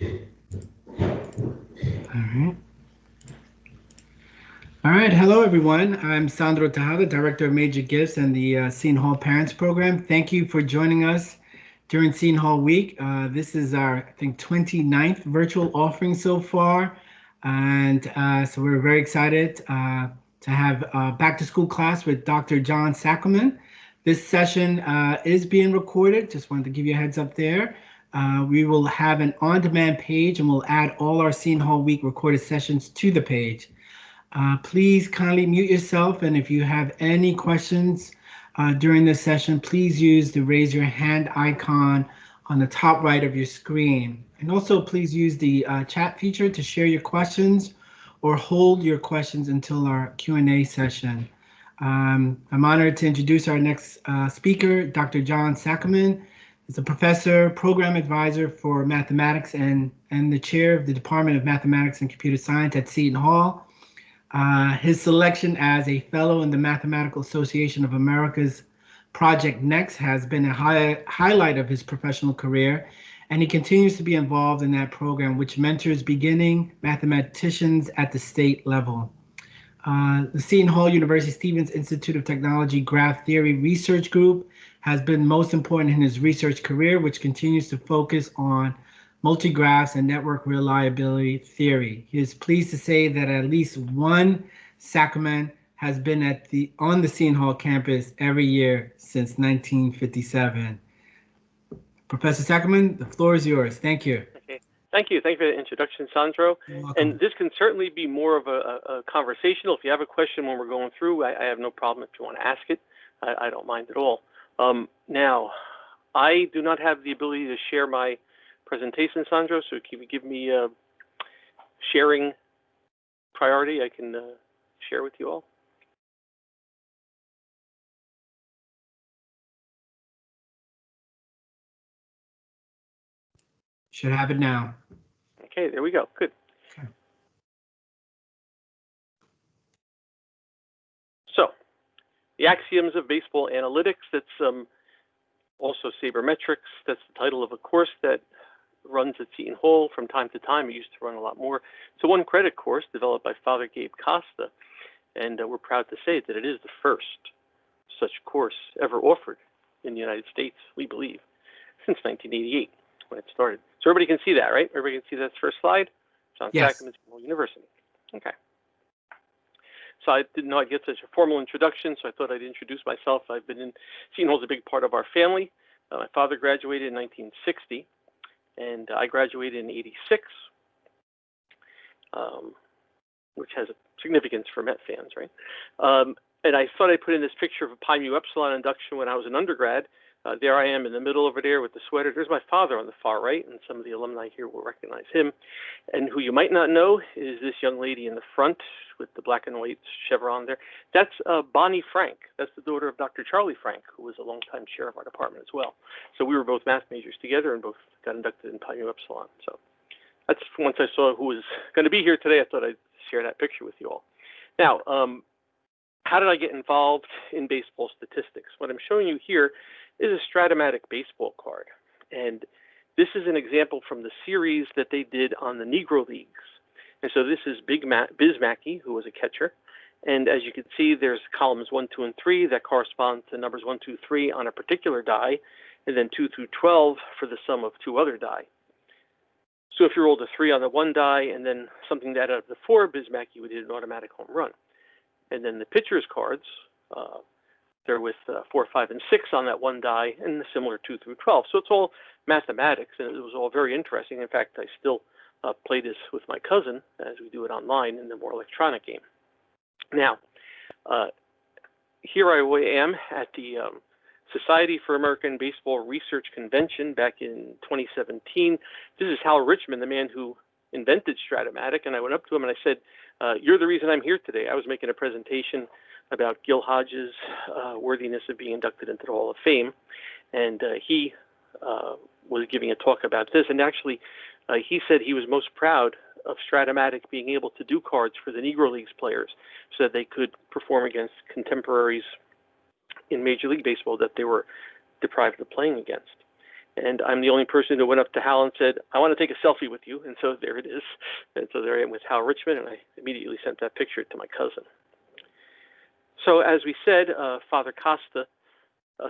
All right. Hello, everyone. I'm Sandro Tejada, Director of Major Gifts and the Seton Hall Parents Program. Thank you for joining us during Seton Hall Week. This is our, I think, 29th virtual offering so far. And so we're very excited to have a back to school class with Dr. John Saccoman. This session is being recorded. Just wanted to give you a heads up there. We will have an on-demand page and we'll add all our Seton Hall Week recorded sessions to the page. Please kindly mute yourself, and if you have any questions during this session, please use the raise your hand icon on the top right of your screen. And also please use the chat feature to share your questions or hold your questions until our Q&A session. I'm honored to introduce our next speaker, Dr. John Saccoman. He's a professor, program advisor for mathematics, and the chair of the Department of Mathematics and Computer Science at Seton Hall. His selection as a fellow in the Mathematical Association of America's Project Next has been a highlight of his professional career, and he continues to be involved in that program, which mentors beginning mathematicians at the state level. The Seton Hall University Stevens Institute of Technology Graph Theory Research Group has been most important in his research career, which continues to focus on multigraphs and network reliability theory. He is pleased to say that at least one Saccoman has been on the Seton Hall campus every year since 1957. Professor Saccoman, the floor is yours. Thank you. Okay. Thank you. Thank you for the introduction, Sandro. And this can certainly be more of a conversational. If you have a question when we're going through, I have no problem if you want to ask it. I don't mind at all. Now, I do not have the ability to share my presentation, Sandro, so if you give me sharing priority, I can share with you all. Should have it now. Okay, there we go. Good. Okay. So, the axioms of baseball analytics, that's also Sabermetrics. That's the title of a course that runs at Seton Hall from time to time. It used to run a lot more. It's a one credit course developed by Father Gabe Costa, and we're proud to say that it is the first such course ever offered in the United States, we believe, since 1988 when it started. So everybody can see that, right? Everybody can see that first slide? John Yes. Saccoman, Seton Hall University. Okay. So I didn't know I'd get such a formal introduction, so I thought I'd introduce myself. I've been in, Seton Hall's a big part of our family. My father graduated in 1960. And I graduated in '86, which has a significance for Met fans, right? And I thought I'd put in this picture of a Pi Mu Epsilon induction when I was an undergrad. There I am in the middle over there with the sweater. There's my father on the far right, and some of the alumni here will recognize him. And who you might not know is this young lady in the front with the black and white chevron there. That's Bonnie Frank. That's the daughter of Dr. Charlie Frank, who was a longtime chair of our department as well. So we were both math majors together and both got inducted in Pi Mu Epsilon. So that's once I saw who was going to be here today, I thought I'd share that picture with you all. Now, how did I get involved in baseball statistics? What I'm showing you here is a Stratomatic baseball card. And this is an example from the series that they did on the Negro Leagues. And so this is Biz Mackey, who was a catcher. And as you can see, there's columns 1, 2, and 3 that correspond to numbers 1, 2, 3 on a particular die, and then 2 through 12 for the sum of 2 other die. So if you rolled a 3 on the one die and then something that out of the 4, Biz Mackey would hit an automatic home run. And then the pitcher's cards, they're with 4, 5, and 6 on that one die, and the similar 2 through 12. So it's all mathematics, and it was all very interesting. In fact, I still play this with my cousin as we do it online in the more electronic game. Now, here I am at the Society for American Baseball Research Convention back in 2017. This is Hal Richman, the man who invented Stratomatic, and I went up to him and I said, you're the reason I'm here today. I was making a presentation about Gil Hodges' worthiness of being inducted into the Hall of Fame, and he was giving a talk about this, and actually he said he was most proud of Stratomatic being able to do cards for the Negro Leagues players so that they could perform against contemporaries in Major League Baseball that they were deprived of playing against. And I'm the only person who went up to Hal and said, I want to take a selfie with you. And so there it is. And so there I am with Hal Richmond, and I immediately sent that picture to my cousin. So as we said, Father Costa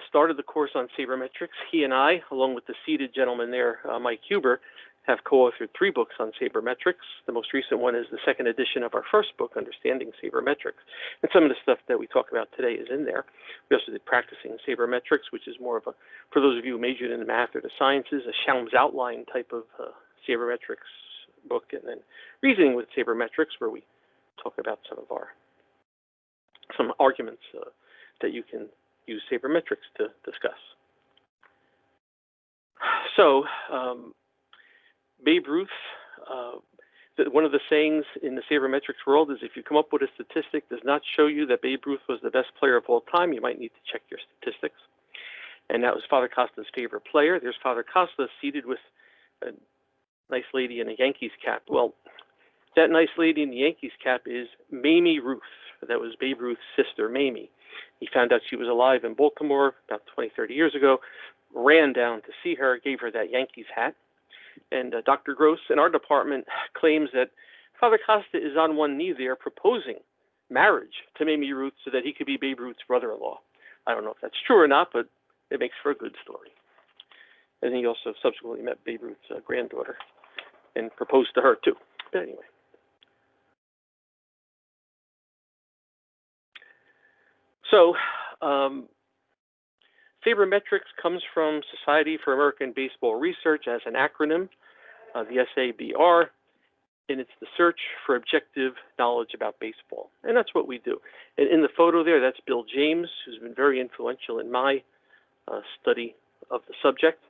started the course on sabermetrics. He and I, along with the seated gentleman there, Mike Huber, have co-authored 3 books on sabermetrics. The most recent one is the 2nd edition of our first book, Understanding Sabermetrics. And some of the stuff that we talk about today is in there. We also did Practicing Sabermetrics, which is more of a, for those of you who majored in the math or the sciences, a Schaum's outline type of sabermetrics book. And then Reasoning with Sabermetrics, where we talk about some arguments that you can use sabermetrics to discuss. So, Babe Ruth, one of the sayings in the sabermetrics world is if you come up with a statistic that does not show you that Babe Ruth was the best player of all time, you might need to check your statistics. And that was Father Costa's favorite player. There's Father Costa seated with a nice lady in a Yankees cap. Well, that nice lady in the Yankees cap is Mamie Ruth. That was Babe Ruth's sister, Mamie. He found out she was alive in Baltimore about 20, 30 years ago, ran down to see her, gave her that Yankees hat. And Dr. Gross in our department claims that Father Costa is on one knee there proposing marriage to Mamie Ruth so that he could be Babe Ruth's brother-in-law. I don't know if that's true or not, but it makes for a good story. And he also subsequently met Babe Ruth's granddaughter and proposed to her too. But anyway. So, sabermetrics comes from Society for American Baseball Research as an acronym, the SABR, and it's the search for objective knowledge about baseball. And that's what we do. And in the photo there, that's Bill James, who's been very influential in my study of the subject.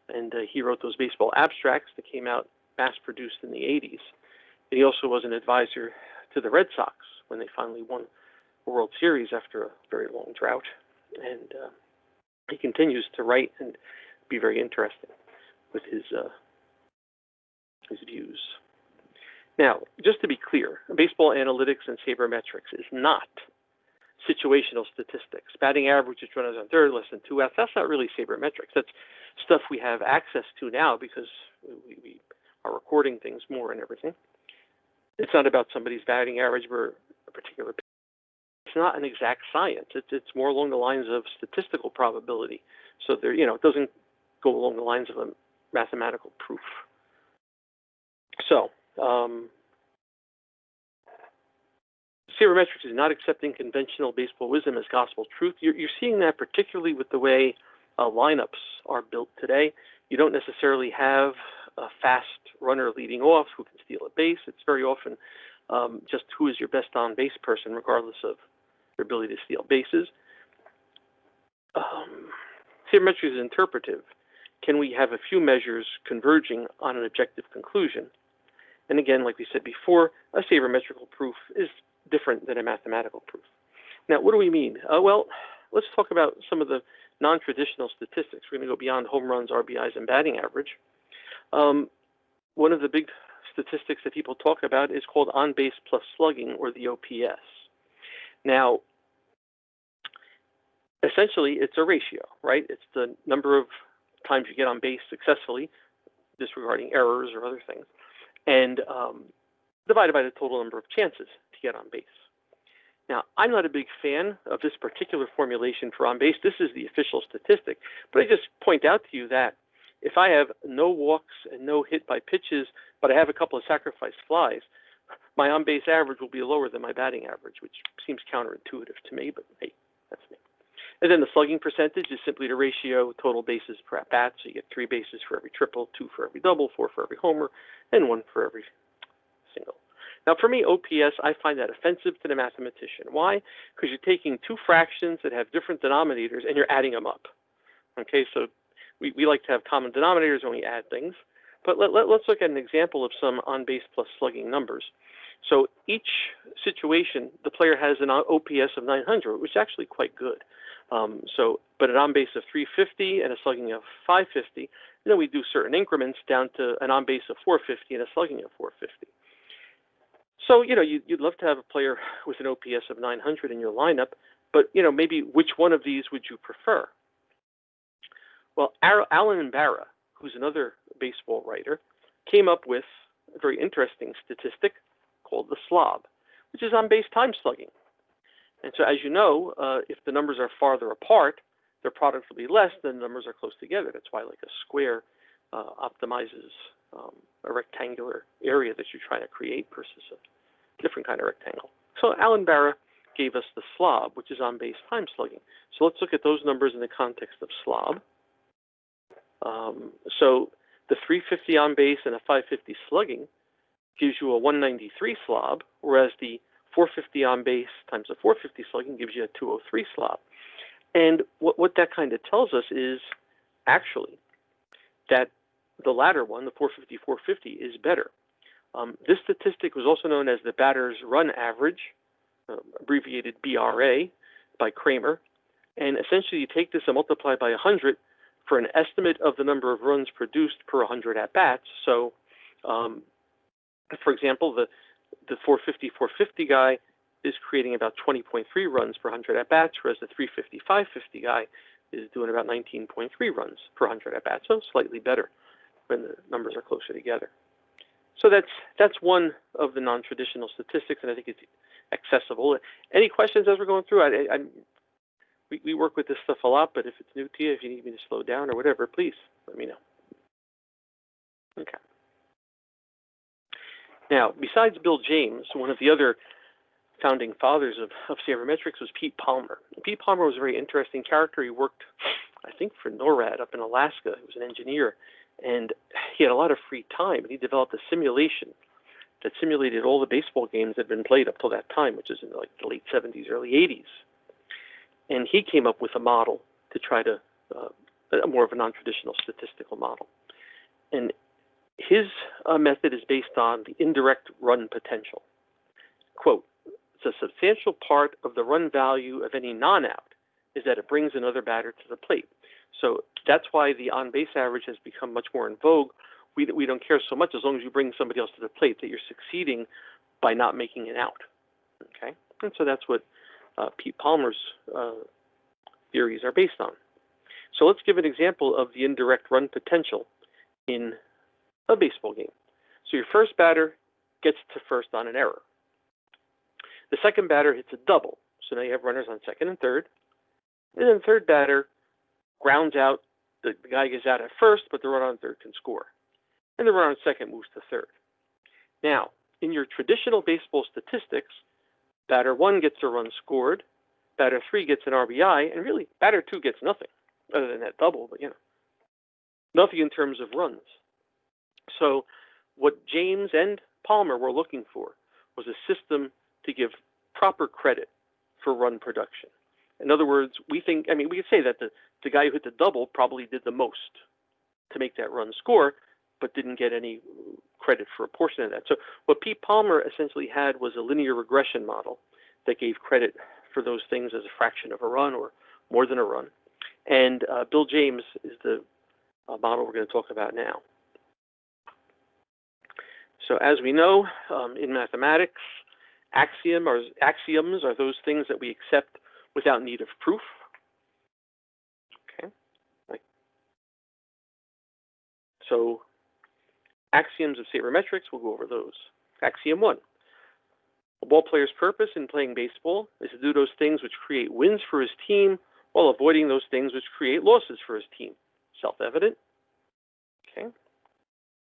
And he wrote those baseball abstracts that came out mass-produced in the 80s. And he also was an advisor to the Red Sox when they finally won the World Series after a very long drought. And he continues to write and be very interesting with his views. Now, just to be clear, baseball analytics and sabermetrics is not situational statistics. Batting average, which runners on third, less than 2 outs, that's not really sabermetrics. That's stuff we have access to now because we are recording things more and everything. It's not about somebody's batting average for a particular. It's not an exact science. It's more along the lines of statistical probability. So there, it doesn't go along the lines of a mathematical proof. So, sabermetrics is not accepting conventional baseball wisdom as gospel truth. You're seeing that particularly with the way lineups are built today. You don't necessarily have a fast runner leading off who can steal a base. It's very often just who is your best on-base person, regardless of their ability to steal bases. Sabermetrics is interpretive. Can we have a few measures converging on an objective conclusion? And again, like we said before, a sabermetrical proof is different than a mathematical proof. Now, what do we mean? Well, let's talk about some of the non-traditional statistics. We're going to go beyond home runs, RBIs, and batting average. One of the big statistics that people talk about is called on-base plus slugging, or the OPS. Now, essentially, it's a ratio, right? It's the number of times you get on base successfully, disregarding errors or other things, and divided by the total number of chances to get on base. Now, I'm not a big fan of this particular formulation for on base. This is the official statistic, but I just point out to you that if I have no walks and no hit by pitches, but I have a couple of sacrificed flies, my on-base average will be lower than my batting average, which seems counterintuitive to me, but hey, that's me. And then the slugging percentage is simply the ratio total bases per at bat. So you get 3 bases for every triple, 2 for every double, 4 for every homer, and 1 for every single. Now, for me, OPS, I find that offensive to the mathematician. Why? Because you're taking 2 fractions that have different denominators and you're adding them up. Okay, so we like to have common denominators when we add things. But let's look at an example of some on-base plus slugging numbers. So each situation, the player has an OPS of 900, which is actually quite good. But an on-base of 350 and a slugging of 550, and then we do certain increments down to an on-base of 450 and a slugging of 450. So, you'd love to have a player with an OPS of 900 in your lineup, but, maybe which one of these would you prefer? Well, Alan Barra, who's another baseball writer, came up with a very interesting statistic called the slob, which is on base time slugging. And so, as you know, if the numbers are farther apart, their product will be less than the numbers are close together. That's why, like, a square optimizes a rectangular area that you're trying to create versus a different kind of rectangle. So Alan Barra gave us the slob, which is on base time slugging. So let's look at those numbers in the context of slob. So the 350 on base and a 550 slugging gives you a 193 slob, whereas the 450 on base times a 450 slugging gives you a 203 slob. And what that kind of tells us is actually that the latter one, the 450-450, is better. This statistic was also known as the batter's run average, abbreviated BRA, by Kramer. And essentially, you take this and multiply by 100 for an estimate of the number of runs produced per 100 at-bats. So, for example, the 450-450 guy is creating about 20.3 runs per 100 at-bats, whereas the 350-550 guy is doing about 19.3 runs per 100 at-bats, so slightly better when the numbers are closer together. So that's one of the non-traditional statistics, and I think it's accessible. Any questions as we're going through? We work with this stuff a lot, but if it's new to you, if you need me to slow down or whatever, please let me know. Okay. Now, besides Bill James, one of the other founding fathers of sabermetrics was Pete Palmer. And Pete Palmer was a very interesting character. He worked, I think, for NORAD up in Alaska. He was an engineer, and he had a lot of free time, and he developed a simulation that simulated all the baseball games that had been played up till that time, which is in like the late 70s, early 80s. And he came up with a model to try to, more of a non-traditional statistical model. And his method is based on the indirect run potential. Quote, it's a substantial part of the run value of any non-out is that it brings another batter to the plate. So that's why the on-base average has become much more in vogue. We don't care so much as long as you bring somebody else to the plate that you're succeeding by not making an out. Okay, and so that's what Pete Palmer's theories are based on. So let's give an example of the indirect run potential in a baseball game. So your first batter gets to first on an error. The second batter hits a double. So now you have runners on second and third. And then the third batter grounds out. The guy gets out at first, but the runner on third can score. And the runner on second moves to third. Now, in your traditional baseball statistics, batter one gets a run scored, batter three gets an RBI, and really batter two gets nothing other than that double, but nothing in terms of runs. So what James and Palmer were looking for was a system to give proper credit for run production. In other words, we could say that the guy who hit the double probably did the most to make that run score, but didn't get any credit for a portion of that. So what Pete Palmer essentially had was a linear regression model that gave credit for those things as a fraction of a run or more than a run. And Bill James is the model we're going to talk about now. So as we know, in mathematics, axioms are those things that we accept without need of proof. Okay. So axioms of sabermetrics, we'll go over those. Axiom 1. A ball player's purpose in playing baseball is to do those things which create wins for his team while avoiding those things which create losses for his team. Self-evident. Okay.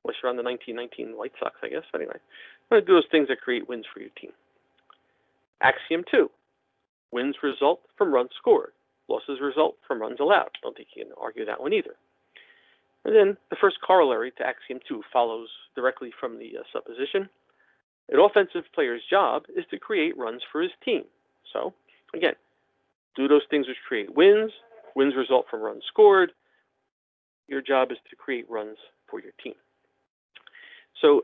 Unless you're on the 1919 White Sox, I guess. Anyway, I'm going to do those things that create wins for your team. Axiom 2. Wins result from runs scored. Losses result from runs allowed. Don't think you can argue that one either. And then the first corollary to Axiom 2 follows directly from the supposition. An offensive player's job is to create runs for his team. So, again, do those things which create wins. Wins result from runs scored. Your job is to create runs for your team. So,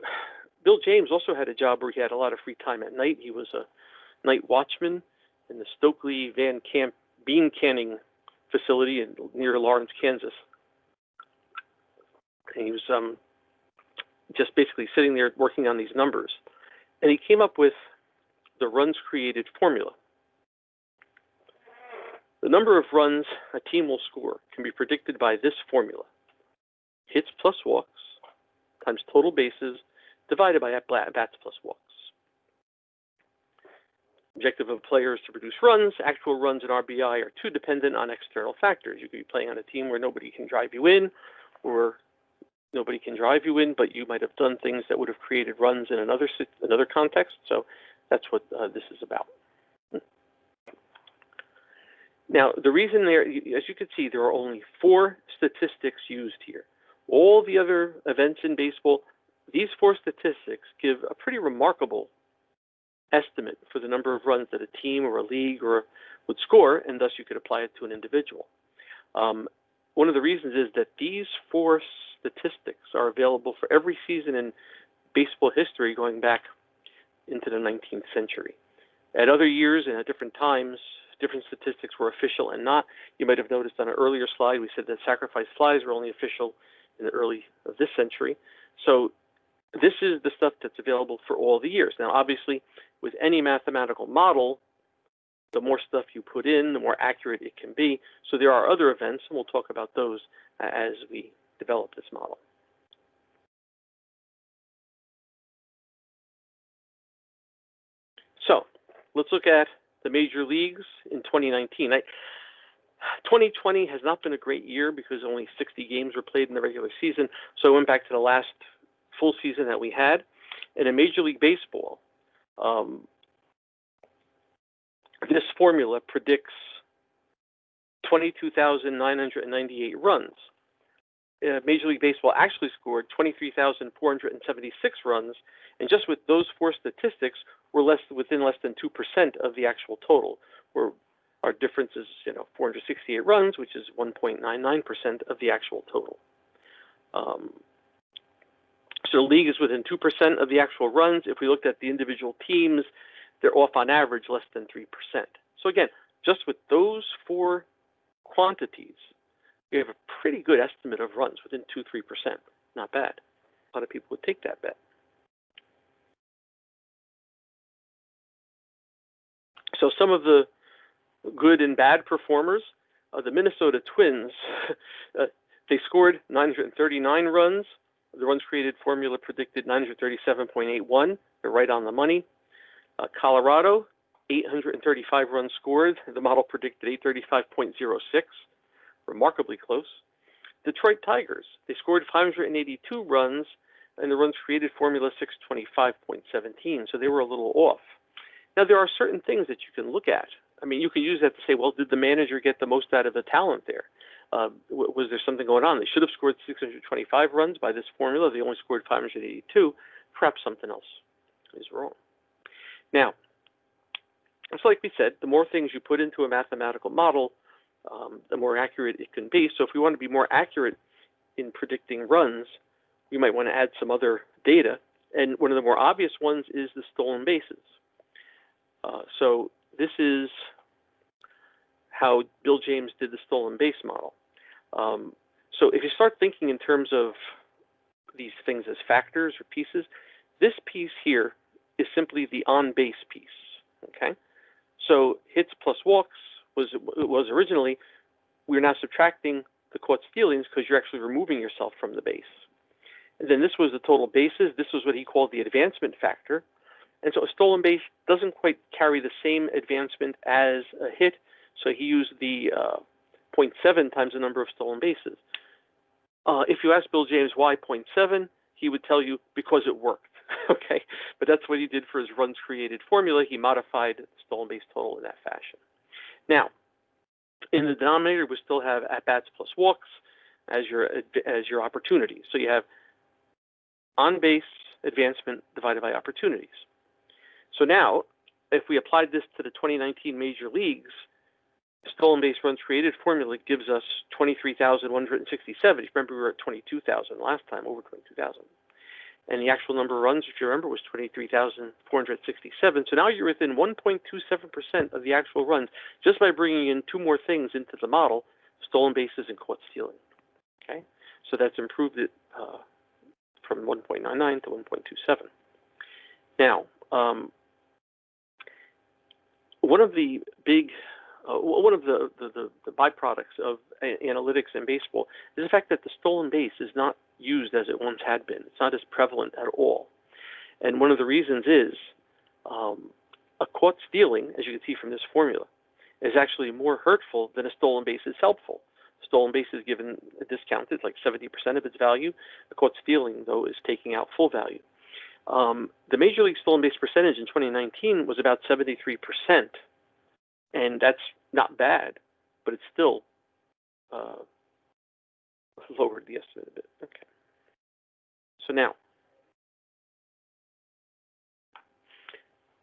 Bill James also had a job where he had a lot of free time at night. He was a night watchman in the Stokely Van Camp bean canning facility near Lawrence, Kansas. And he was just basically sitting there working on these numbers. And he came up with the runs created formula. The number of runs a team will score can be predicted by this formula: hits plus walks times total bases divided by bats plus walks. Objective of players to produce runs. Actual runs in RBI are too dependent on external factors. You could be playing on a team where nobody can drive you in, or nobody can drive you in, but you might have done things that would have created runs in another context. So that's what this is about. Now, the reason there, as you can see, there are only 4 statistics used here. All the other events in baseball, these 4 statistics give a pretty remarkable estimate for the number of runs that a team or a league would score, and thus you could apply it to an individual. One of the reasons is that these 4 statistics are available for every season in baseball history going back into the 19th century. At other years and at different times, different statistics were official and not. You might have noticed on an earlier slide, we said that sacrifice flies were only official in the early of this century. So this is the stuff that's available for all the years. Now, obviously, with any mathematical model, the more stuff you put in, the more accurate it can be. So there are other events, and we'll talk about those as we develop this model. So let's look at the major leagues in 2019. 2020 has not been a great year because only 60 games were played in the regular season. So I went back to the last full season that we had. And in Major League Baseball, this formula predicts 22,998 runs. Major League Baseball actually scored 23,476 runs, and just with those 4 statistics, we're within less than 2% of the actual total. Our difference is, 468 runs, which is 1.99% of the actual total. So the league is within 2% of the actual runs. If we looked at the individual teams, they're off on average less than 3%. So again, just with those 4 quantities, we have a pretty good estimate of runs within 2–3%. Not bad. A lot of people would take that bet. So some of the good and bad performers, the Minnesota Twins, they scored 939 runs. The runs created formula predicted 937.81. They're right on the money. Colorado, 835 runs scored. The model predicted 835.06. Remarkably close. Detroit Tigers, they scored 582 runs, and the runs created formula 625.17. So they were a little off. Now, there are certain things that you can look at. I mean, you can use that to say, well, did the manager get the most out of the talent there? Was there something going on? They should have scored 625 runs by this formula. They only scored 582. Perhaps something else is wrong. Now, it's like we said, the more things you put into a mathematical model, the more accurate it can be. So if we want to be more accurate in predicting runs, we might want to add some other data. And one of the more obvious ones is the stolen bases. So this is how Bill James did the stolen base model. So if you start thinking in terms of these things as factors or pieces, this piece here is simply the on-base piece, okay? So hits plus walks was originally, we're now subtracting the caught stealings because you're actually removing yourself from the base. And then this was the total bases. This was what he called the advancement factor. And so a stolen base doesn't quite carry the same advancement as a hit, so he used the 0.7 times the number of stolen bases. If you ask Bill James why 0.7, he would tell you because it worked, okay? But that's what he did for his runs created formula. He modified the stolen base total in that fashion. Now, in the denominator, we still have at-bats plus walks as your opportunities. So you have on-base advancement divided by opportunities. So now, if we applied this to the 2019 major leagues, stolen base runs created formula gives us 23,167. Remember, we were at 22,000 last time, over 22,000. And the actual number of runs, if you remember, was 23,467. So now you're within 1.27% of the actual runs just by bringing in 2 more things into the model, stolen bases and caught stealing. Okay, so that's improved it from 1.99 to 1.27. Now, one of the big one of the byproducts of analytics in baseball is the fact that the stolen base is not used as it once had been. It's not as prevalent at all. And one of the reasons is a caught stealing, as you can see from this formula, is actually more hurtful than a stolen base is helpful. Stolen base is given a discount, it's like 70% of its value. A caught stealing, though, is taking out full value. The Major League stolen base percentage in 2019 was about 73%. And that's not bad, but it's still lowered the estimate a bit. Okay. So now,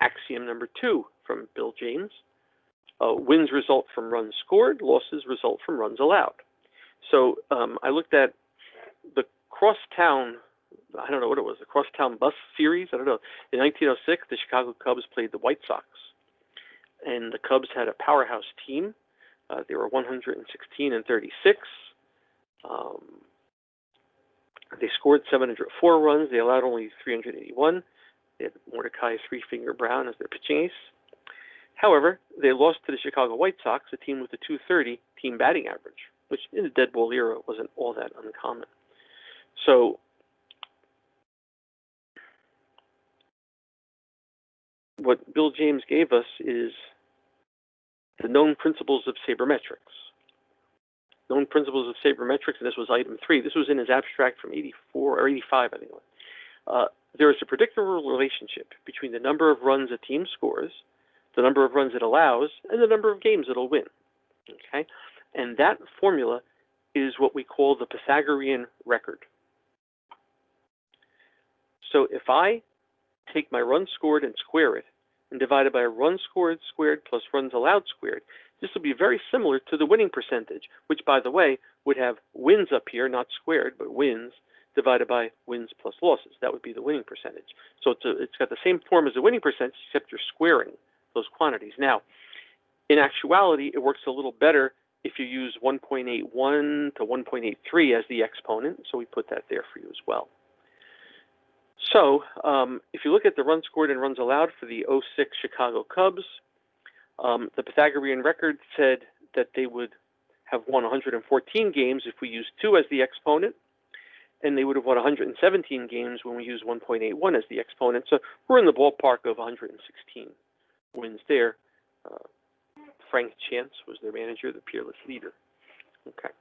axiom number 2 from Bill James. Wins result from runs scored, losses result from runs allowed. So I looked at the crosstown, I don't know what it was, the crosstown bus series, I don't know. In 1906, the Chicago Cubs played the White Sox. And the Cubs had a powerhouse team. They were 116-36. They scored 704 runs. They allowed only 381. They had Mordecai Three-Finger Brown as their pitching ace. However, they lost to the Chicago White Sox, a team with a 230 team batting average, which in the dead ball era wasn't all that uncommon. So what Bill James gave us is the known principles of sabermetrics. Known principles of sabermetrics, and this was item 3. This was in his abstract from 84 or 85, I think it was. There is a predictable relationship between the number of runs a team scores, the number of runs it allows, and the number of games it'll win. Okay? And that formula is what we call the Pythagorean record. So if I take my runs scored and square it, and divide it by runs scored squared plus runs allowed squared, this will be very similar to the winning percentage, which, by the way, would have wins up here, not squared, but wins, divided by wins plus losses. That would be the winning percentage. So it's got the same form as the winning percentage, except you're squaring those quantities. Now, in actuality, it works a little better if you use 1.81 to 1.83 as the exponent, so we put that there for you as well. So if you look at the runs scored and runs allowed for the 06 Chicago Cubs, the Pythagorean record said that they would have won 114 games if we used 2 as the exponent, and they would have won 117 games when we use 1.81 as the exponent. So we're in the ballpark of 116 wins there. Frank Chance was their manager, the peerless leader. Okay.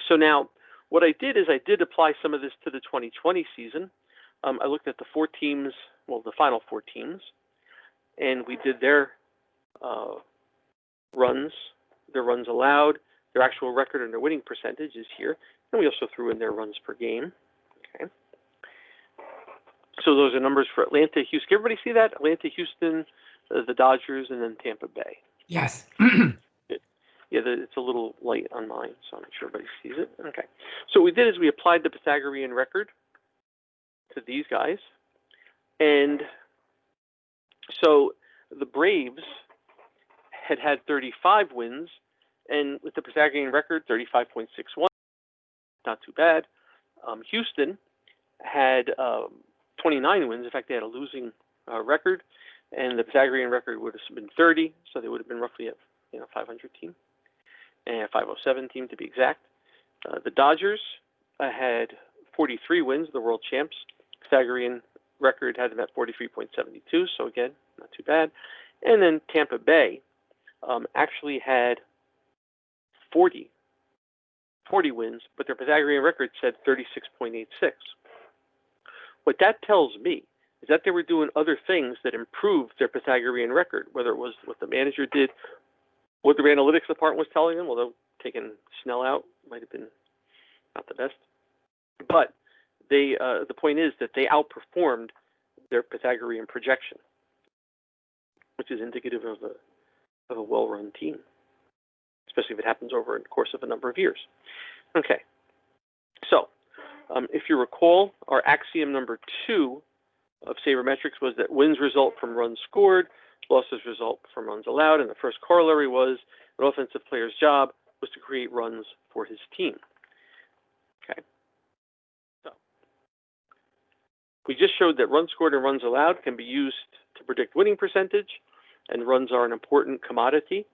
So now what I did is I did apply some of this to the 2020 season. I looked at the 4 teams, well, the final 4 teams, and we did their runs allowed, their actual record, and their winning percentage is here. And we also threw in their runs per game. Okay. So those are numbers for Atlanta, Houston. Everybody see that? Atlanta, Houston, the Dodgers, and then Tampa Bay. Yes. Yeah, it's a little light on mine, so I'm not sure everybody sees it. Okay. So what we did is we applied the Pythagorean record to these guys. And so the Braves had 35 wins, and with the Pythagorean record, 35.61, not too bad. Houston had 29 wins. In fact, they had a losing record, and the Pythagorean record would have been 30, so they would have been roughly a 500 team, and a 507 team to be exact. The Dodgers had 43 wins, the world champs. Pythagorean record had them at 43.72, so again, not too bad. And then Tampa Bay actually had 40 wins, but their Pythagorean record said 36.86. What that tells me is that they were doing other things that improved their Pythagorean record, whether it was what the manager did, what their analytics department was telling them, although taking Snell out might have been not the best. But they, the point is that they outperformed their Pythagorean projection, which is indicative of a well-run team, especially if it happens over the course of a number of years. Okay, so if you recall, our axiom number 2 of sabermetrics was that wins result from runs scored, losses result from runs allowed, and the first corollary was an offensive player's job was to create runs for his team. Okay, so we just showed that runs scored and runs allowed can be used to predict winning percentage, and runs are an important commodity.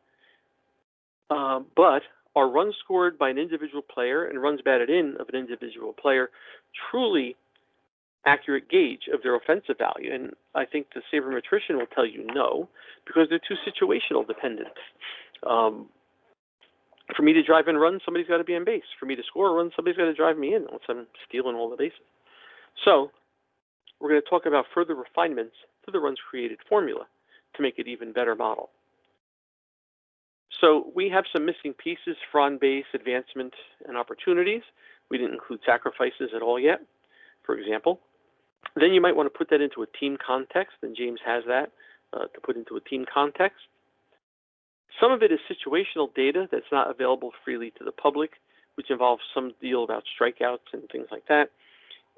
But are runs scored by an individual player and runs batted in of an individual player truly accurate gauge of their offensive value? And I think the sabermetrician will tell you no, because they're too situational dependent. For me to drive in runs, somebody's got to be on base. For me to score a run, somebody's got to drive me in unless I'm stealing all the bases. So we're going to talk about further refinements to the runs created formula to make it even better model. So we have some missing pieces for on-base advancement and opportunities. We didn't include sacrifices at all yet, for example. Then you might want to put that into a team context, and James has that to put into a team context. Some of it is situational data that's not available freely to the public, which involves some deal about strikeouts and things like that.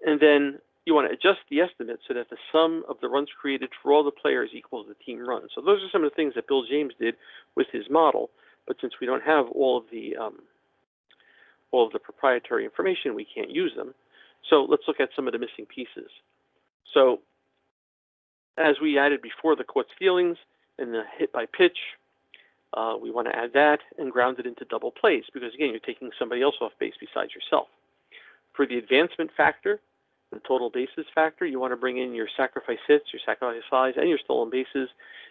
And then you want to adjust the estimate so that the sum of the runs created for all the players equals the team runs. So those are some of the things that Bill James did with his model. But since we don't have all of the proprietary information, we can't use them. So let's look at some of the missing pieces. So as we added before, the caught stealings and the hit by pitch, we want to add that and ground it into double plays, because again, you're taking somebody else off base besides yourself. For the advancement factor, the total bases factor, you want to bring in your sacrifice hits, your sacrifice flies, and your stolen bases.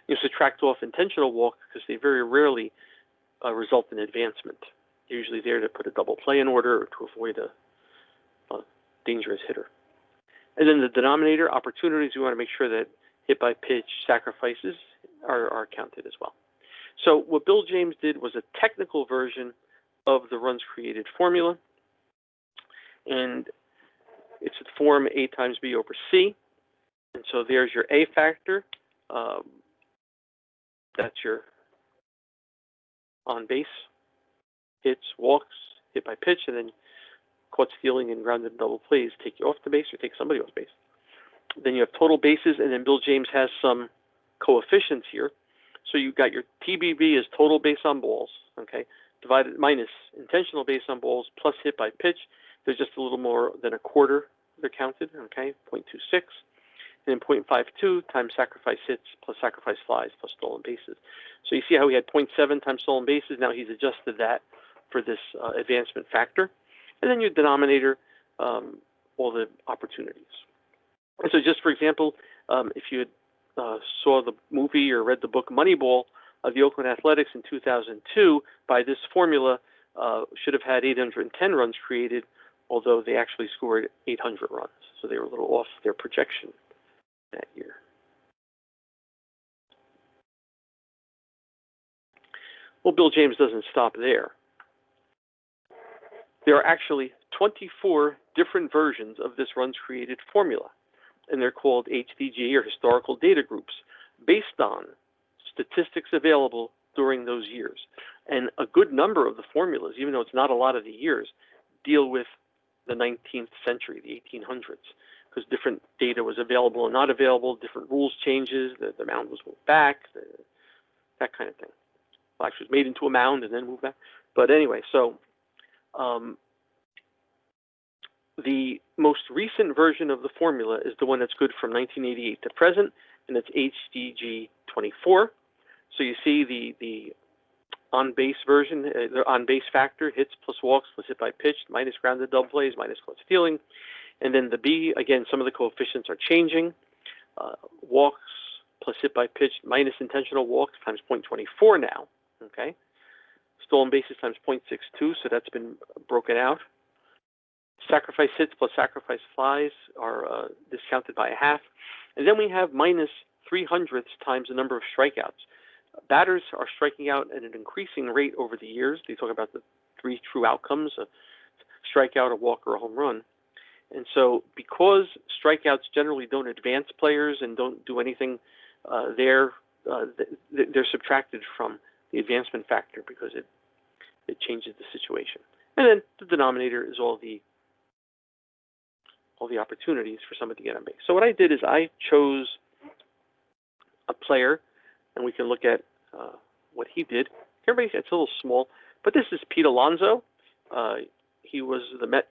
You subtract off intentional walk because they very rarely result in advancement. They're usually there to put a double play in order or to avoid a dangerous hitter. And then the denominator, opportunities, we want to make sure that hit by pitch sacrifices are counted as well. So what Bill James did was a technical version of the runs created formula. And it's a form A times B over C. And so there's your A factor. That's your on base, hits, walks, hit by pitch, and then caught stealing and grounded in double plays take you off the base or take somebody off base. Then you have total bases, and then Bill James has some coefficients here. So you've got your TBB is total base on balls, okay, divided minus intentional base on balls plus hit by pitch. There's just a little more than a quarter they're counted, okay, 0.26. And then 0.52 times sacrifice hits plus sacrifice flies plus stolen bases. So you see how we had 0.7 times stolen bases. Now he's adjusted that for this advancement factor. And then your denominator, all the opportunities. And so just for example, if you had, saw the movie or read the book Moneyball of the Oakland Athletics in 2002, by this formula should have had 810 runs created, although they actually scored 800 runs. So they were a little off their projection that year. Well, Bill James doesn't stop there. There are actually 24 different versions of this runs created formula, and they're called HDG, or historical data groups, based on statistics available during those years. And a good number of the formulas, even though it's not a lot of the years, deal with the 19th century, the 1800s, because different data was available and not available, different rules changes, the mound was moved back, that kind of thing. Well, actually, it was made into a mound and then moved back. But anyway, so the most recent version of the formula is the one that's good from 1988 to present, and it's HDG 24. So you see the on-base version, the on-base factor, hits plus walks plus hit by pitch, minus grounded double plays, minus caught stealing. And then the B, again, some of the coefficients are changing. Walks plus hit by pitch minus intentional walks times 0.24 now, okay? Stolen bases times 0.62, so that's been broken out. Sacrifice hits plus sacrifice flies are discounted by a half. And then we have minus 300ths times the number of strikeouts. Batters are striking out at an increasing rate over the years. They talk about the 3 true outcomes, a strikeout, a walk, or a home run. And so because strikeouts generally don't advance players and don't do anything, they're subtracted from the advancement factor because it changes the situation. And then the denominator is all the opportunities for somebody to get on base. So what I did is I chose a player, and we can look at what he did. Everybody, it's a little small, but this is Pete Alonzo. He was the Met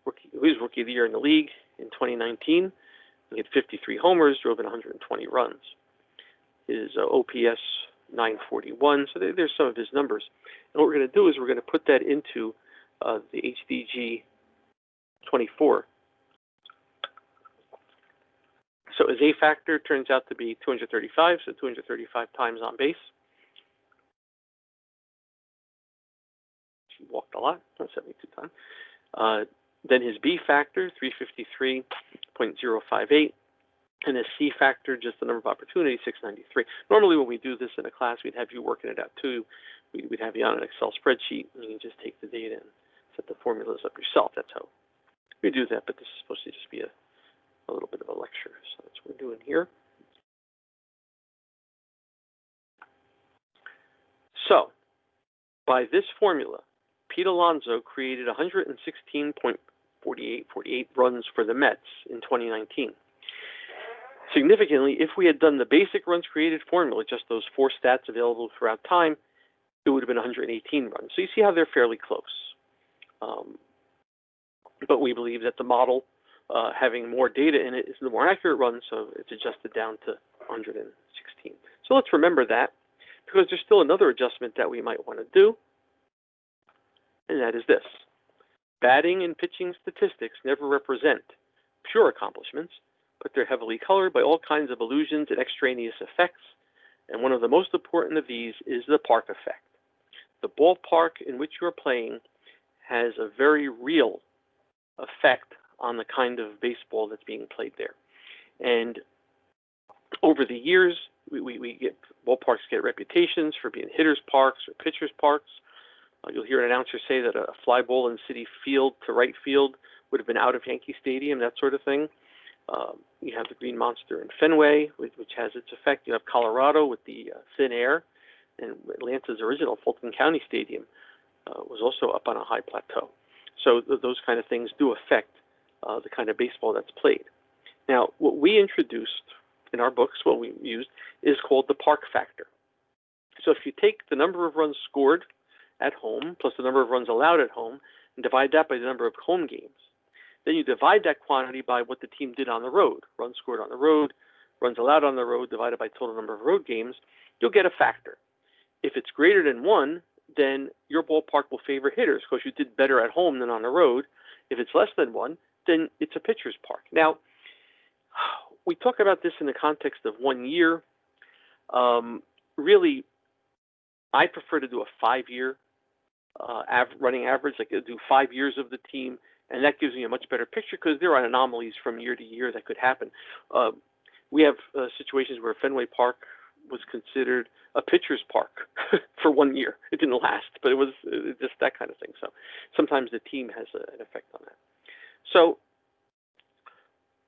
rookie, he was Rookie of the Year in the league in 2019. He had 53 homers, drove in 120 runs. His OPS 941. So there's some of his numbers. And what we're going to do is we're going to put that into the HDG 24. So his A factor turns out to be 235, so 235 times on base. She walked a lot, 72 times. Then his B factor, 353.058. And his C factor, just the number of opportunities, 693. Normally when we do this in a class, we'd have you working it out too. We'd have you on an Excel spreadsheet, and you can just take the data and set the formulas up yourself. That's how we do that, but this is supposed to just be a little bit of a lecture. So that's what we're doing here. So by this formula, Pete Alonso created 116.48 runs for the Mets in 2019. Significantly, if we had done the basic runs created formula, just those 4 stats available throughout time, it would have been 118 runs. So you see how they're fairly close. But we believe that the model, having more data in it, is the more accurate run, so it's adjusted down to 116. So let's remember that, because there's still another adjustment that we might want to do, and that is this. Batting and pitching statistics never represent pure accomplishments, but they're heavily colored by all kinds of illusions and extraneous effects, and one of the most important of these is the park effect. The ballpark in which you're playing has a very real effect on the kind of baseball that's being played there. And over the years, ballparks get reputations for being hitters' parks or pitchers' parks. You'll hear an announcer say that a fly ball in Citi Field to right field would have been out of Yankee Stadium, that sort of thing. You have the Green Monster in Fenway, which has its effect. You have Colorado with the thin air, and Atlanta's original Fulton County Stadium was also up on a high plateau. So those kind of things do affect the kind of baseball that's played. Now, what we introduced in our books, what we used, is called the park factor. So if you take the number of runs scored at home plus the number of runs allowed at home and divide that by the number of home games, then you divide that quantity by what the team did on the road. Runs scored on the road, runs allowed on the road, divided by total number of road games, you'll get a factor. If it's greater than 1, then your ballpark will favor hitters because you did better at home than on the road. If it's less than 1, then it's a pitcher's park. Now, we talk about this in the context of 1 year. Really, I prefer to do a 5-year running average, like do 5 years of the team, and that gives me a much better picture because there are anomalies from year to year that could happen. We have situations where Fenway Park was considered a pitcher's park for 1 year. It didn't last, but it was just that kind of thing. So sometimes the team has an effect on that. So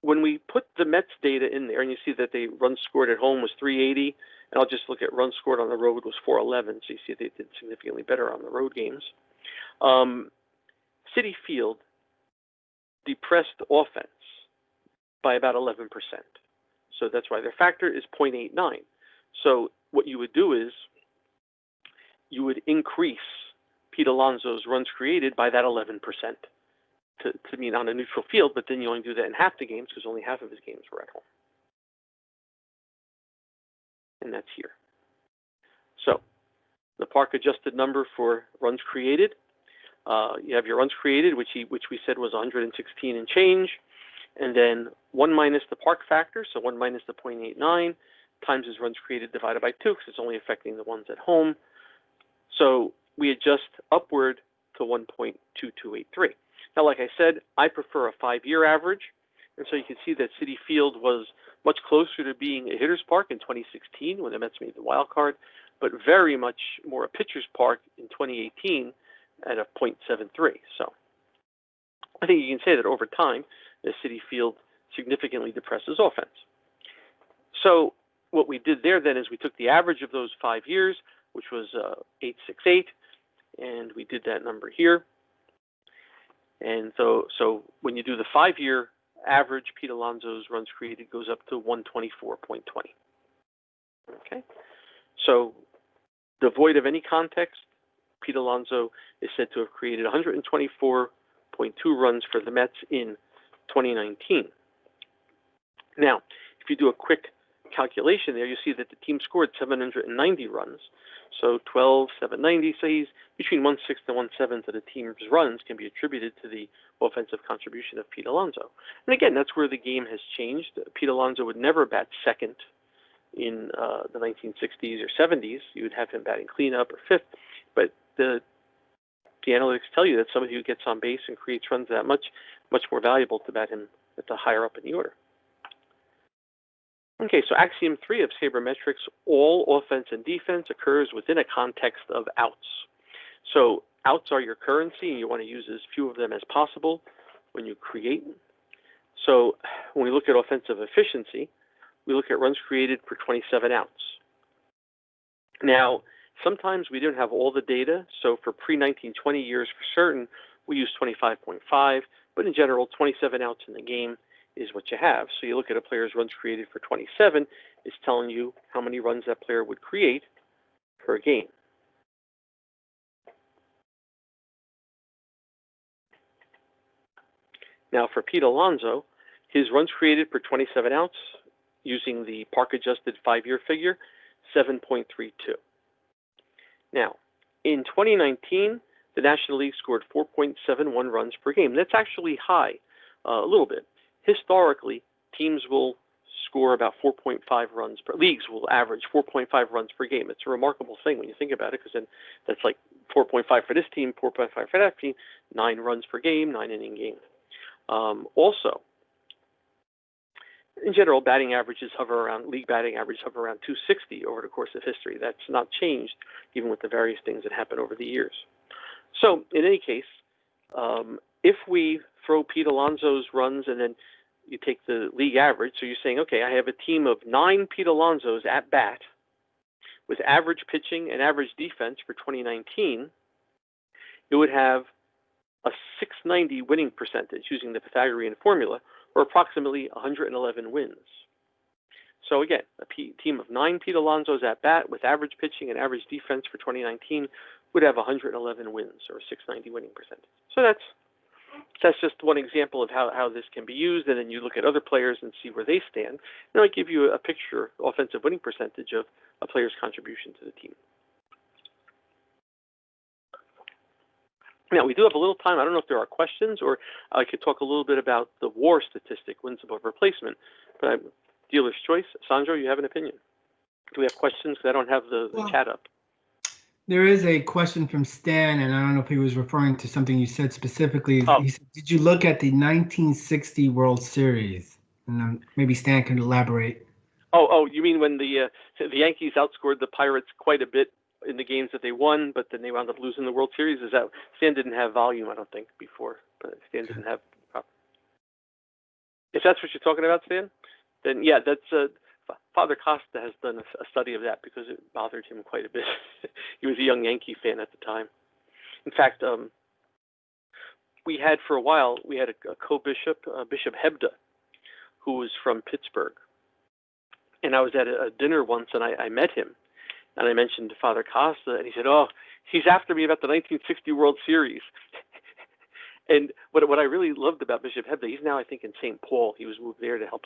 when we put the Mets data in there, and you see that the runs scored at home was 380, and I'll just look at runs scored on the road was 411. So you see they did significantly better on the road games. Citi Field depressed offense by about 11%. So that's why their factor is 0.89. So what you would do is you would increase Pete Alonso's runs created by that 11% to mean on a neutral field, but then you only do that in half the games because only half of his games were at home. And that's here. So the park adjusted number for runs created. You have your runs created, which we said was 116 and change, and then 1 minus the park factor, so 1 minus the 0.89 times his runs created divided by 2 because it's only affecting the ones at home. So we adjust upward to 1.2283. Now, like I said, I prefer a 5-year average, and so you can see that Citi Field was much closer to being a hitter's park in 2016 when the Mets made the wild card, but very much more a pitcher's park in 2018 at a 0.73. So I think you can say that over time, the Citi Field significantly depresses offense. So what we did there then is we took the average of those 5 years, which was 868, and we did that number here. And so when you do the 5-year average, Pete Alonso's runs created goes up to 124.20. Okay, so devoid of any context, Pete Alonso is said to have created 124.2 runs for the Mets in 2019. Now, if you do a quick calculation there, you see that the team scored 790 runs. So 12, 790, so he's between 1/6 and 1/7 of the team's runs can be attributed to the offensive contribution of Pete Alonso. And again, that's where the game has changed. Pete Alonso would never bat second in the 1960s or 70s. You would have him batting cleanup or fifth, but the analytics tell you that somebody who gets on base and creates runs that much more valuable to bat him at the higher up in the order. Okay, so axiom 3 of Sabermetrics, all offense and defense occurs within a context of outs. So outs are your currency, and you want to use as few of them as possible when you create. So when we look at offensive efficiency, we look at runs created per 27 outs. Now, sometimes we don't have all the data, so for pre-1920 years for certain, we use 25.5, but in general, 27 outs in the game is what you have. So you look at a player's runs created for 27, it's telling you how many runs that player would create per game. Now for Pete Alonso, his runs created per 27 outs using the Park-adjusted 5-year figure, 7.32. Now, in 2019, the National League scored 4.71 runs per game. That's actually high, a little bit. Historically, teams will score about 4.5 runs per, leagues will average 4.5 runs per game. It's a remarkable thing when you think about it, because then that's like 4.5 for this team, 4.5 for that team, 9 runs per game, 9-inning game. Also, in general, batting averages hover around, league batting averages hover around 260 over the course of history. That's not changed, even with the various things that happen over the years. So, in any case, if we throw Pete Alonso's runs and then you take the league average, so you're saying, okay, I have a team of 9 Pete Alonsos at bat with average pitching and average defense for 2019, it would have a 690 winning percentage using the Pythagorean formula, or approximately 111 wins. So again, a team of 9 Pete Alonsos at bat with average pitching and average defense for 2019 would have 111 wins, or a 690 winning percentage. So that's just one example of how this can be used, and then you look at other players and see where they stand. And I'll give you a picture, offensive winning percentage of a player's contribution to the team. Now, we do have a little time. I don't know if there are questions, or I could talk a little bit about the WAR statistic, wins above replacement, but I'm dealer's choice. Sandro, you have an opinion? Do we have questions? Because I don't have the chat up. There is a question from Stan, and I don't know if he was referring to something you said specifically. Oh. He said, did you look at the 1960 World Series? And maybe Stan can elaborate. Oh, you mean when the Yankees outscored the Pirates quite a bit in the games that they won, but then they wound up losing the World Series? Is that Stan didn't have volume, I don't think, before, but Stan didn't have proper. If that's what you're talking about, Stan, then yeah, that's Father Costa has done a study of that because it bothered him quite a bit. He was a young Yankee fan at the time. In fact, we had for a while, we had a co-bishop, Bishop Hebda, who was from Pittsburgh. And I was at a dinner once, and I met him. And I mentioned to Father Costa, and he said, oh, he's after me about the 1960 World Series. And what I really loved about Bishop Hebda, he's now, I think, in St. Paul. He was moved there to help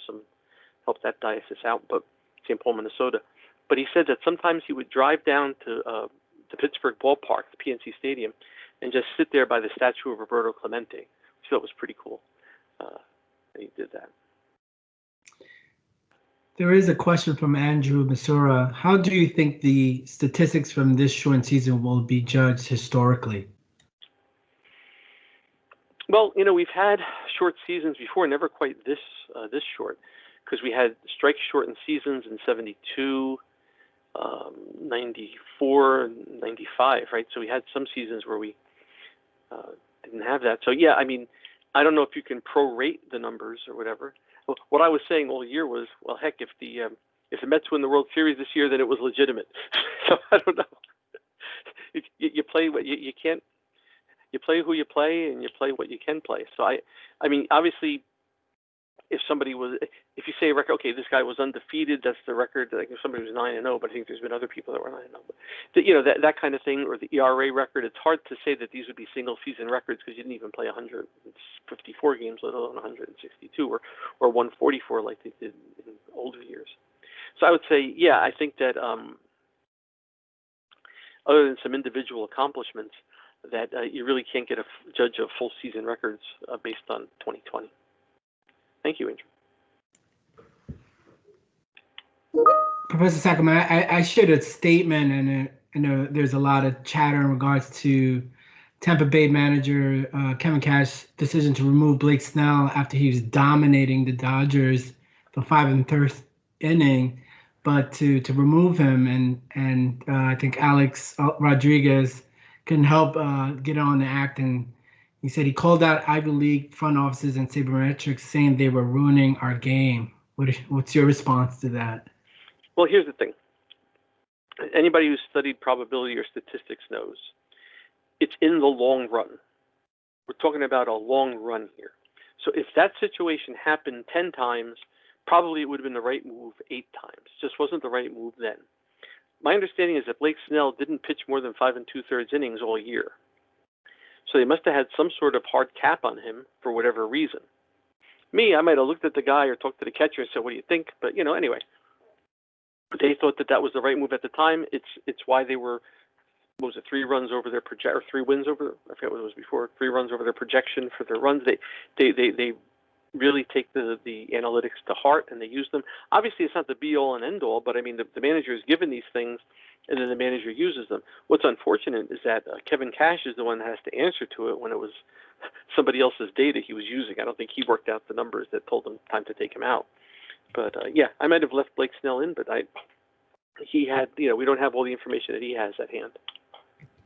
that diocese out, but St. Paul, Minnesota. But he said that sometimes he would drive down to the Pittsburgh ballpark, the PNC Stadium, and just sit there by the statue of Roberto Clemente, which I thought was pretty cool. And he did that. There is a question from Andrew Masura. How do you think the statistics from this short season will be judged historically? Well, you know, we've had short seasons before, never quite this short, because we had strike shortened seasons in 72, 94, 95, right? So we had some seasons where we didn't have that. So yeah, I mean, I don't know if you can prorate the numbers or whatever. What I was saying all year was, well, heck, if the Mets win the World Series this year, then it was legitimate. So I don't know. You play what you can't. You play who you play, and you play what you can play. So I mean, obviously, if you say a record, okay, this guy was undefeated, that's the record. Like if somebody was 9-0, but I think there's been other people that were 9-0. But you know, that kind of thing, or the ERA record. It's hard to say that these would be single season records because you didn't even play 154 games, let alone 162 or 144 like they did in older years. So I would say, yeah, I think that other than some individual accomplishments, that you really can't get a judge of full season records based on 2020. Thank you, Andrew. Professor Saccoman, I shared a statement, and I know there's a lot of chatter in regards to Tampa Bay manager Kevin Cash's decision to remove Blake Snell after he was dominating the Dodgers the 5 and 3rd inning, but to remove him, and I think Alex Rodriguez couldn't help get on the act, and he said he called out Ivy League front offices and Sabermetrics, saying they were ruining our game. What's your response to that? Well, here's the thing. Anybody who's studied probability or statistics knows it's in the long run. We're talking about a long run here. So if that situation happened 10 times, probably it would have been the right move 8 times. It just wasn't the right move then. My understanding is that Blake Snell didn't pitch more than 5 2/3 innings all year. So they must have had some sort of hard cap on him for whatever reason. Me, I might have looked at the guy or talked to the catcher and said, what do you think? But, anyway. They thought that was the right move at the time. It's why they were, 3 runs over their project, or 3 wins over, I forget what it was before, 3 runs over their projection for their runs. They really take the analytics to heart, and they use them. Obviously, it's not the be-all and end-all, but I mean, the manager is given these things, and then the manager uses them. What's unfortunate is that Kevin Cash is the one that has to answer to it when it was somebody else's data he was using. I don't think he worked out the numbers that told him time to take him out. But yeah, I might have left Blake Snell in, but he had, we don't have all the information that he has at hand.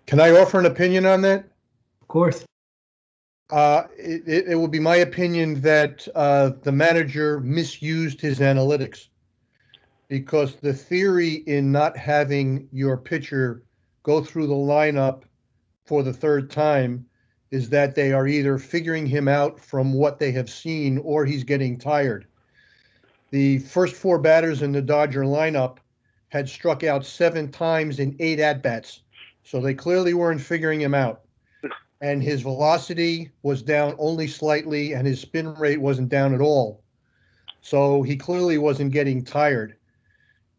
Can I offer an opinion on that? Of course. It would be my opinion that the manager misused his analytics, because the theory in not having your pitcher go through the lineup for the 3rd time is that they are either figuring him out from what they have seen or he's getting tired. The first 4 batters in the Dodger lineup had struck out 7 times in 8 at-bats. So they clearly weren't figuring him out. And his velocity was down only slightly, and his spin rate wasn't down at all. So he clearly wasn't getting tired.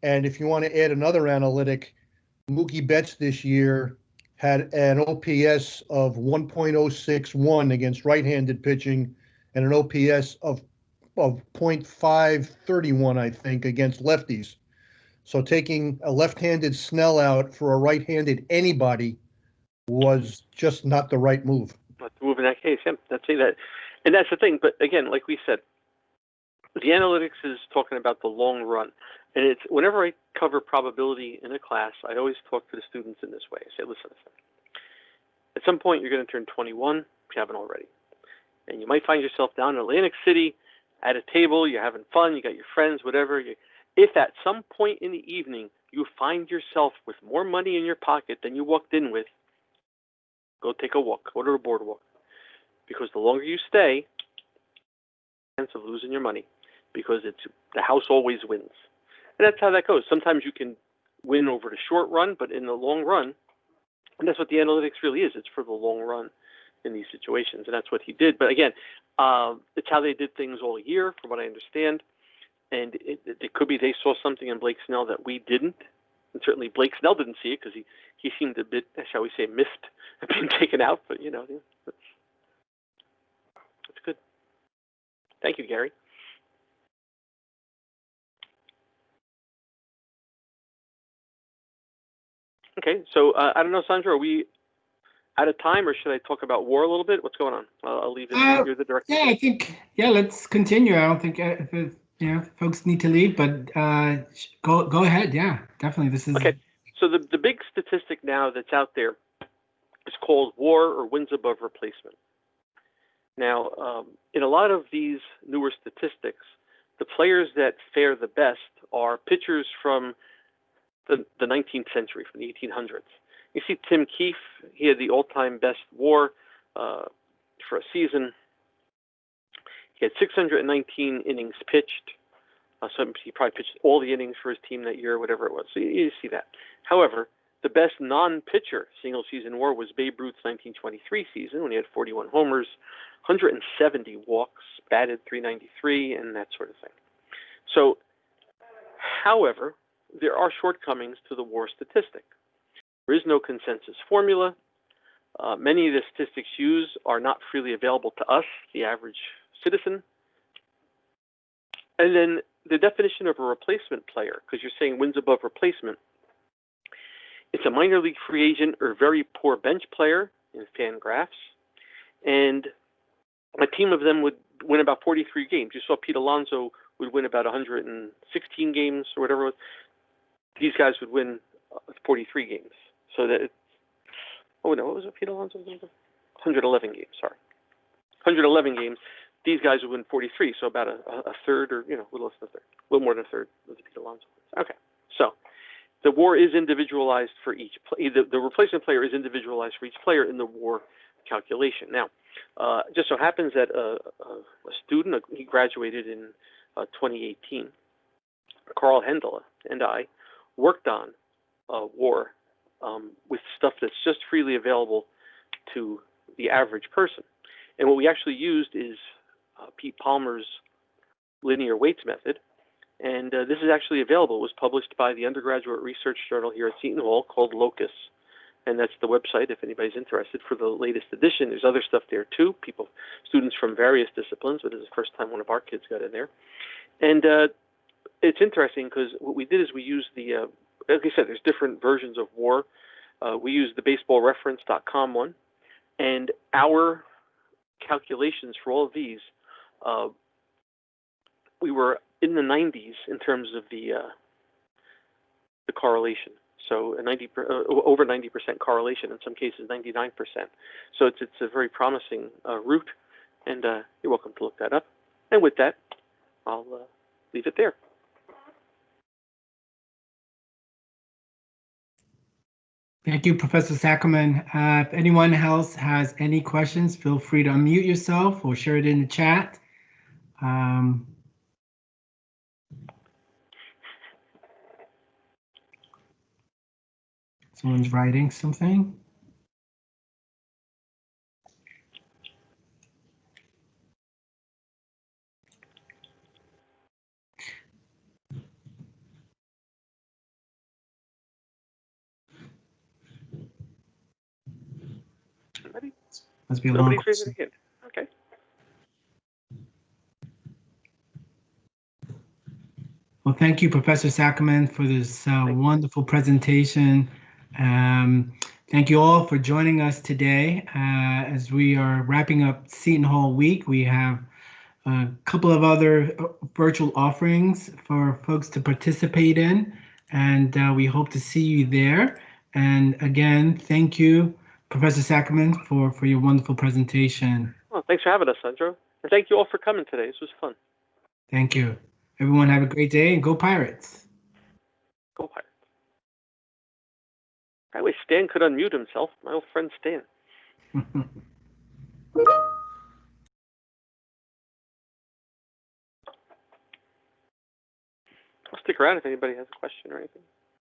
And if you want to add another analytic, Mookie Betts this year had an OPS of 1.061 against right-handed pitching and an OPS of 0.531, I think, against lefties. So taking a left-handed Snell out for a right-handed anybody was just not the right move. Not the move in that case, yeah. That's that. And that's the thing. But again, like we said, the analytics is talking about the long run. And it's whenever I cover probability in a class, I always talk to the students in this way. I say, listen, at some point you're going to turn 21, if you haven't already. And you might find yourself down in Atlantic City at a table, you're having fun, you got your friends, whatever. If at some point in the evening you find yourself with more money in your pocket than you walked in with, go take a walk, go to a boardwalk. Because the longer you stay, the chance of losing your money, because the house always wins. And that's how that goes. Sometimes you can win over the short run, but in the long run, and that's what the analytics really is. It's for the long run in these situations, and that's what he did. But again, it's how they did things all year, from what I understand. And it could be they saw something in Blake Snell that we didn't. And certainly Blake Snell didn't see it, because he seemed a bit, shall we say, miffed at being taken out. But, that's good. Thank you, Gary. Okay, so I don't know, Sandra, are we out of time, or should I talk about war a little bit? What's going on? I'll leave it. You're the director. Yeah, I think, let's continue. I don't think folks need to leave, but go ahead. Yeah, definitely. This is okay. So the big statistic now that's out there is called WAR, or wins above replacement. Now, in a lot of these newer statistics, the players that fare the best are pitchers from the 19th century, from the 1800s. You see Tim Keefe, he had the all-time best WAR for a season. He had 619 innings pitched. So he probably pitched all the innings for his team that year, whatever it was. So you see that. However, the best non-pitcher single-season WAR was Babe Ruth's 1923 season, when he had 41 homers, 170 walks, batted .393, and that sort of thing. So However, there are shortcomings to the war statistic. There is no consensus formula. Many of the statistics used are not freely available to us, the average citizen. And then the definition of a replacement player, because you're saying wins above replacement, it's a minor league free agent or very poor bench player in fan graphs. And a team of them would win about 43 games. You saw Pete Alonzo would win about 116 games or whatever it was. These guys would win 43 games. So that, oh no, what was it, Pete Alonzo? 111 games, sorry. 111 games. These guys would win 43, so about a third, or, a little less than a third, a little more than a third of the Pete Alonzo. Okay, so the war is individualized for each player. The replacement player is individualized for each player in the war calculation. Now, just so happens that a student, he graduated in 2018, Carl Hendela, and I worked on war with stuff that's just freely available to the average person. And what we actually used is Pete Palmer's linear weights method. And this is actually available. It was published by the undergraduate research journal here at Seton Hall called Locus. And that's the website if anybody's interested for the latest edition. There's other stuff there too, students from various disciplines, but this is the first time one of our kids got in there. And it's interesting because what we did is we used the, like I said, there's different versions of war. We used the baseballreference.com one, and our calculations for all of these, we were in the 90s in terms of the correlation. So over 90% correlation, in some cases 99%. So it's a very promising route, and you're welcome to look that up. And with that, I'll leave it there. Thank you, Professor Saccoman. If anyone else has any questions, feel free to unmute yourself or share it in the chat. Someone's writing something. Must be a long question. Okay. Well, thank you, Professor Saccoman, for this wonderful presentation. Thank you all for joining us today. As we are wrapping up Seton Hall Week, we have a couple of other virtual offerings for folks to participate in, and we hope to see you there. And again, thank you, Professor Saccoman, for your wonderful presentation. Well, thanks for having us, Sandro. And thank you all for coming today. This was fun. Thank you. Everyone have a great day, and go Pirates. Go Pirates. By the way, Stan could unmute himself. My old friend Stan. I'll stick around if anybody has a question or anything.